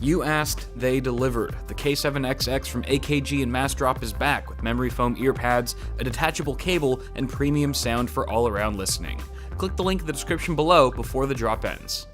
You asked, they delivered. The K7XX from AKG and Massdrop is back with memory foam ear pads, a detachable cable, and premium sound for all-around listening. Click the link in the description below before the drop ends.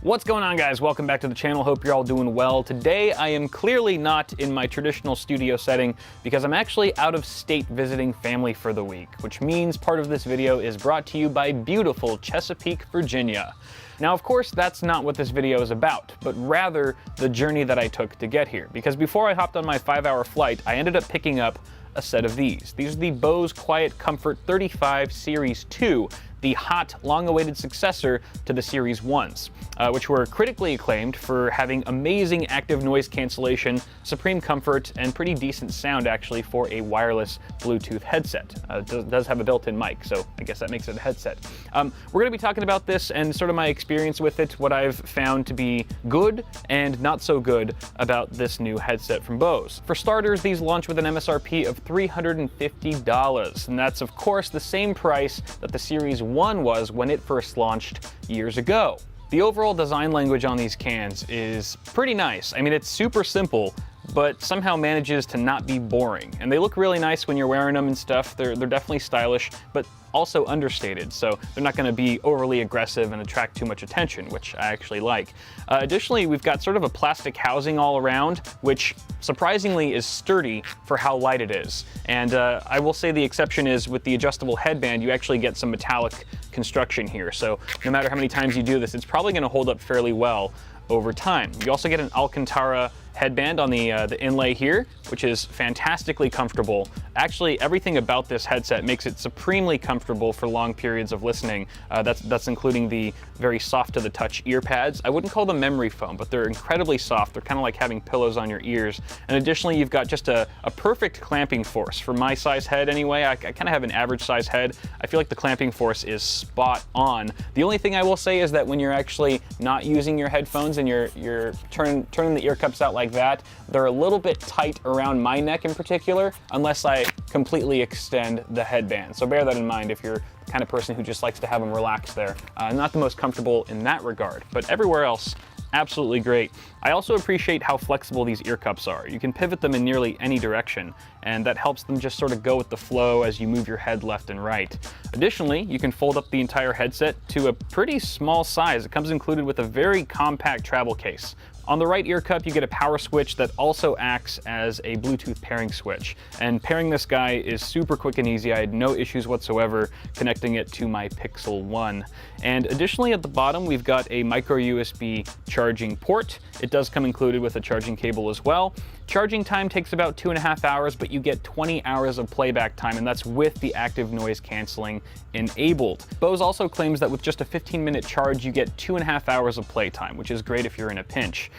What's going on, guys? Welcome back to the channel. Hope you're all doing well. Today I am clearly not in my traditional studio setting because I'm actually out of state visiting family for the week, which means part of this video is brought to you by beautiful Chesapeake, Virginia. Now, of course, that's not what this video is about, but rather the journey that I took to get here. Because before I hopped on my 5-hour flight, I ended up picking up a set of these. These are the Bose QC35 Series 2, the hot, long-awaited successor to the Series 1s, which were critically acclaimed for having amazing active noise cancellation, supreme comfort, and pretty decent sound actually for a wireless Bluetooth headset. It does have a built-in mic, so I guess that makes it a headset. We're going to be talking about this and sort of my experience with it, what I've found to be good and not so good about this new headset from Bose. For starters, these launch with an MSRP of $350, and that's of course the same price that the Series 1 was when it first launched years ago. The overall design language on these cans is pretty nice. I mean, it's super simple, but somehow manages to not be boring. And they look really nice when you're wearing them and stuff. They're definitely stylish, but also understated, so they're not going to be overly aggressive and attract too much attention, which I actually like. Additionally, we've got sort of a plastic housing all around, which surprisingly is sturdy for how light it is. And I will say the exception is with the adjustable headband, you actually get some metallic construction here. So no matter how many times you do this, it's probably going to hold up fairly well over time. You also get an Alcantara headband on the inlay here, which is fantastically comfortable. Actually, everything about this headset makes it supremely comfortable for long periods of listening. That's including the very soft to the touch ear pads. I wouldn't call them memory foam, but they're incredibly soft. They're kind of like having pillows on your ears. And additionally, you've got just a perfect clamping force. For my size head anyway, I kind of have an average size head. I feel like the clamping force is spot on. The only thing I will say is that when you're actually not using your headphones and you're turning the ear cups out like that, they're a little bit tight around my neck in particular, unless I completely extend the headband. So bear that in mind if you're the kind of person who just likes to have them relaxed there. Not the most comfortable in that regard, but everywhere else, absolutely great. I also appreciate how flexible these ear cups are. You can pivot them in nearly any direction, and that helps them just sort of go with the flow as you move your head left and right. Additionally, you can fold up the entire headset to a pretty small size. It comes included with a very compact travel case. On the right ear cup, you get a power switch that also acts as a Bluetooth pairing switch. And pairing this guy is super quick and easy. I had no issues whatsoever connecting it to my Pixel 1. And additionally, at the bottom, we've got a micro USB charging port. It does come included with a charging cable as well. Charging time takes about 2.5 hours, but you get 20 hours of playback time, and that's with the active noise canceling enabled. Bose also claims that with just a 15-minute charge, you get 2.5 hours of playtime, which is great if you're in a pinch.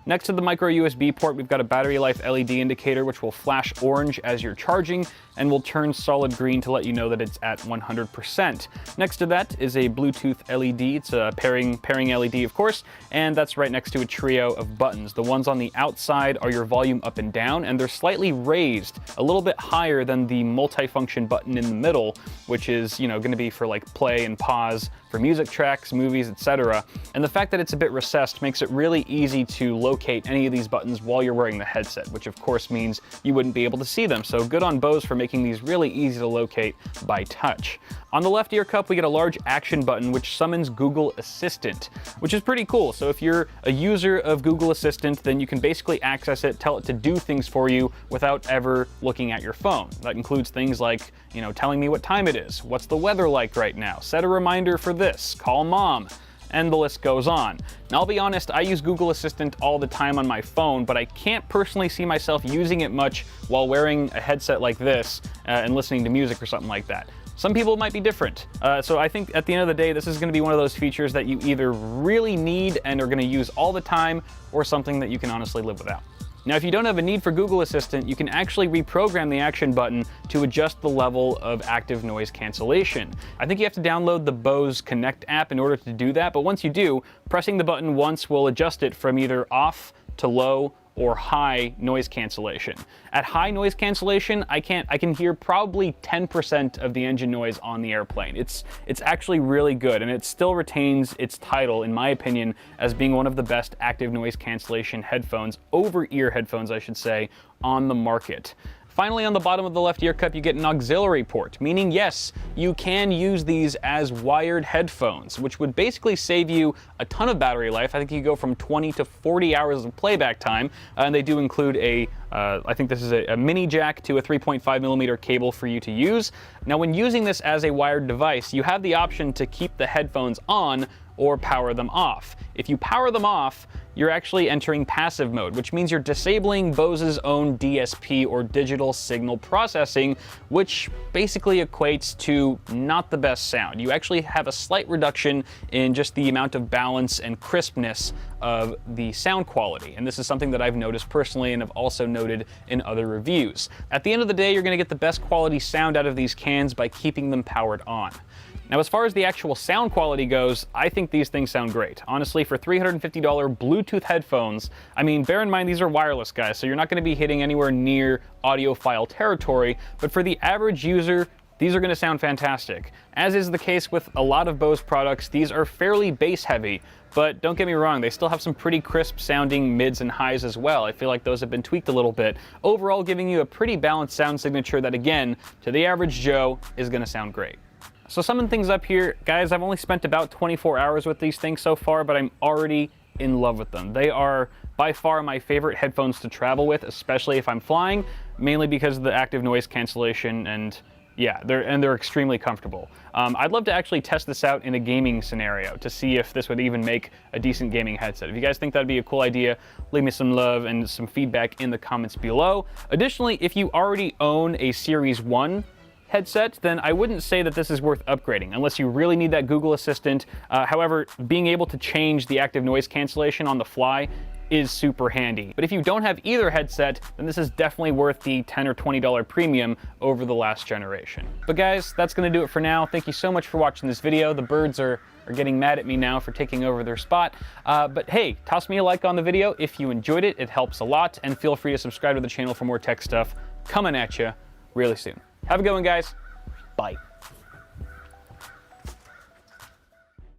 Next to the micro USB port, we've got a battery life LED indicator, which will flash orange as you're charging and will turn solid green to let you know that it's at 100%. Next to that is a Bluetooth LED. It's a pairing LED, of course, and that's right next to a trio of buttons. The ones on the outside are your volume up and down, and they're slightly raised, a little bit higher than the multifunction button in the middle, which is, you know, going to be for like play and pause for music tracks, movies, etc. And the fact that it's a bit recessed makes it really easy to locate any of these buttons while you're wearing the headset, which of course means you wouldn't be able to see them. So good on Bose for making these really easy to locate by touch. On the left ear cup, we get a large action button which summons Google Assistant, which is pretty cool. So if you're a user of Google Assistant, then you can basically access it, tell it to do things for you without ever looking at your phone. That includes things like, you know, telling me what time it is, what's the weather like right now, set a reminder for this, call mom, and the list goes on. Now, I'll be honest, I use Google Assistant all the time on my phone, but I can't personally see myself using it much while wearing a headset like this and listening to music or something like that. Some people might be different. So I think at the end of the day, this is going to be one of those features that you either really need and are going to use all the time, or something that you can honestly live without. Now, if you don't have a need for Google Assistant, you can actually reprogram the action button to adjust the level of active noise cancellation. I think you have to download the Bose Connect app in order to do that, but once you do, pressing the button once will adjust it from either off to low or high noise cancellation. At high noise cancellation, I can hear probably 10% of the engine noise on the airplane. It's actually really good, and it still retains its title, in my opinion, as being one of the best active noise cancellation headphones, over-ear headphones, I should say, on the market. Finally, on the bottom of the left ear cup, you get an auxiliary port, meaning yes, you can use these as wired headphones, which would basically save you a ton of battery life. I think you go from 20 to 40 hours of playback time, and they do include I think this is a mini jack to a 3.5mm cable for you to use. Now, when using this as a wired device, you have the option to keep the headphones on or power them off. If you power them off, you're actually entering passive mode, which means you're disabling Bose's own DSP, or digital signal processing, which basically equates to not the best sound. You actually have a slight reduction in just the amount of balance and crispness of the sound quality. And this is something that I've noticed personally and have also noted in other reviews. At the end of the day, you're gonna get the best quality sound out of these cans by keeping them powered on. Now, as far as the actual sound quality goes, I think these things sound great. Honestly, for $350 Bluetooth headphones, I mean, bear in mind these are wireless, guys, so you're not going to be hitting anywhere near audiophile territory, but for the average user, these are going to sound fantastic. As is the case with a lot of Bose products, these are fairly bass heavy, but don't get me wrong, they still have some pretty crisp sounding mids and highs as well. I feel like those have been tweaked a little bit, overall giving you a pretty balanced sound signature that, again, to the average Joe, is going to sound great. So summing things up here, guys, I've only spent about 24 hours with these things so far, but I'm already in love with them. They are by far my favorite headphones to travel with, especially if I'm flying, mainly because of the active noise cancellation, and yeah, they're extremely comfortable. I'd love to actually test this out in a gaming scenario to see if this would even make a decent gaming headset. If you guys think that'd be a cool idea, leave me some love and some feedback in the comments below. Additionally, if you already own a Series 1 headset, then I wouldn't say that this is worth upgrading unless you really need that Google Assistant. However, being able to change the active noise cancellation on the fly is super handy. But if you don't have either headset, then this is definitely worth the $10 or $20 premium over the last generation. But guys, that's gonna do it for now. Thank you so much for watching this video. The birds are getting mad at me now for taking over their spot. But hey, toss me a like on the video if you enjoyed it. It helps a lot. And feel free to subscribe to the channel for more tech stuff coming at you really soon. Have a good one, guys. Bye.